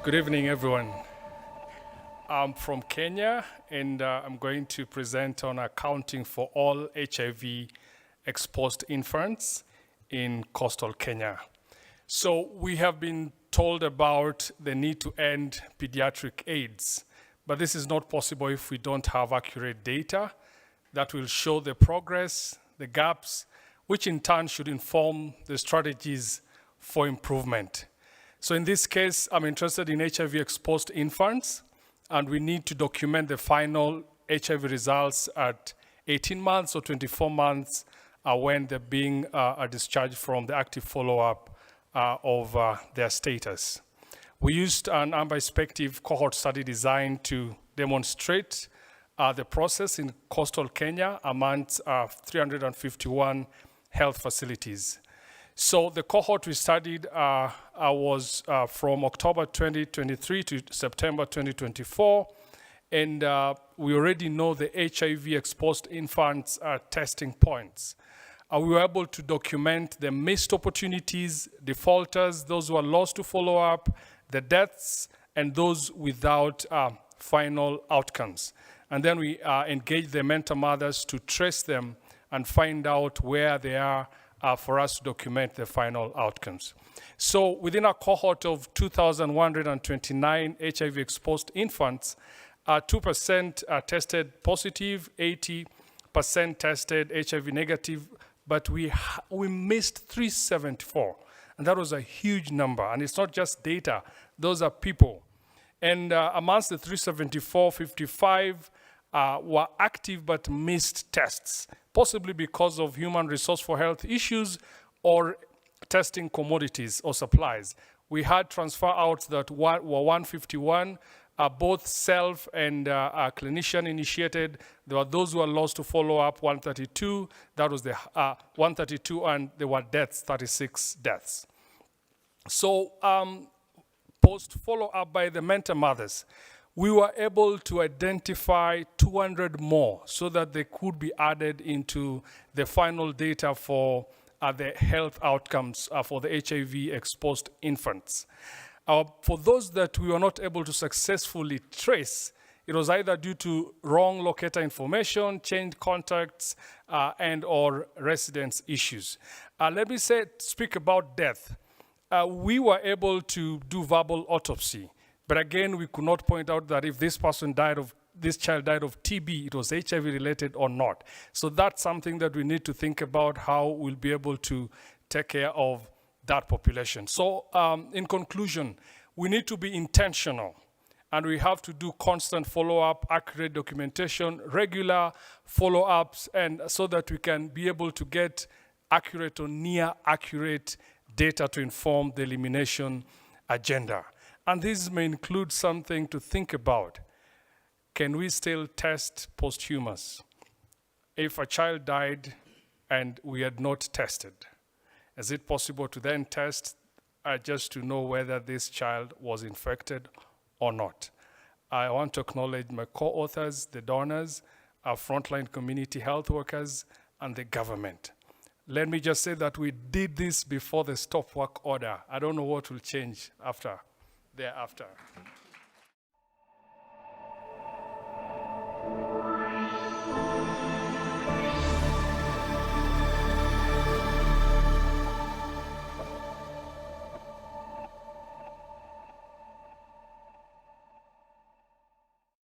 Good evening, everyone. I'm from Kenya, and I'm going to present on accounting for all HIV-exposed infants in coastal Kenya. So we have been told about the need to end pediatric AIDS, but this is not possible if we don't have accurate data that will show the progress, the gaps, which in turn should inform the strategies for improvement. So in this case, I'm interested in HIV-exposed infants, and we need to document the final HIV results at 18 months or 24 months when they're being discharged from the active follow-up of their status. We used an unperspective cohort study designed to demonstrate the process in coastal Kenya amongst 351 health facilities. So the cohort we studied was from October 2023 to September 2024, and we already know the HIV-exposed infants testing points. We were able to document the missed opportunities, defaulters, those who are lost to follow-up, the deaths, and those without final outcomes. And then we engaged the mentor mothers to trace them and find out where they are for us to document the final outcomes. So within a cohort of 2,129 HIV-exposed infants, 2% tested positive, 80% tested HIV negative, but we missed 374. And that was a huge number. And it's not just data, those are people. And amongst the 374, 55 were active but missed tests, possibly because of human resource for health issues or testing commodities or supplies. We had transfer outs that were 151, both self and clinician initiated. There were those who were lost to follow up, 132. That was the 132, and there were deaths, 36 deaths. So post follow-up by the mentor mothers, we were able to identify 200 more so that they could be added into the final data for the health outcomes for the HIV-exposed infants. For those that we were not able to successfully trace, it was either due to wrong locator information, changed contacts, and or residence issues. Let me speak about death. We were able to do verbal autopsy. But again, we could not point out that if this child died of TB, it was HIV related or not. So that's something that we need to think about, how we'll be able to take care of that population. So in conclusion, we need to be intentional, and we have to do constant follow-up, accurate documentation, regular follow-ups, and so that we can be able to get accurate or near accurate data to inform the elimination agenda. And this may include something to think about. Can we still test posthumous? If a child died and we had not tested, is it possible to then test just to know whether this child was infected or not? I want to acknowledge my co-authors, the donors, our frontline community health workers, and the government. Let me just say that we did this before the stop work order. I don't know what will change thereafter.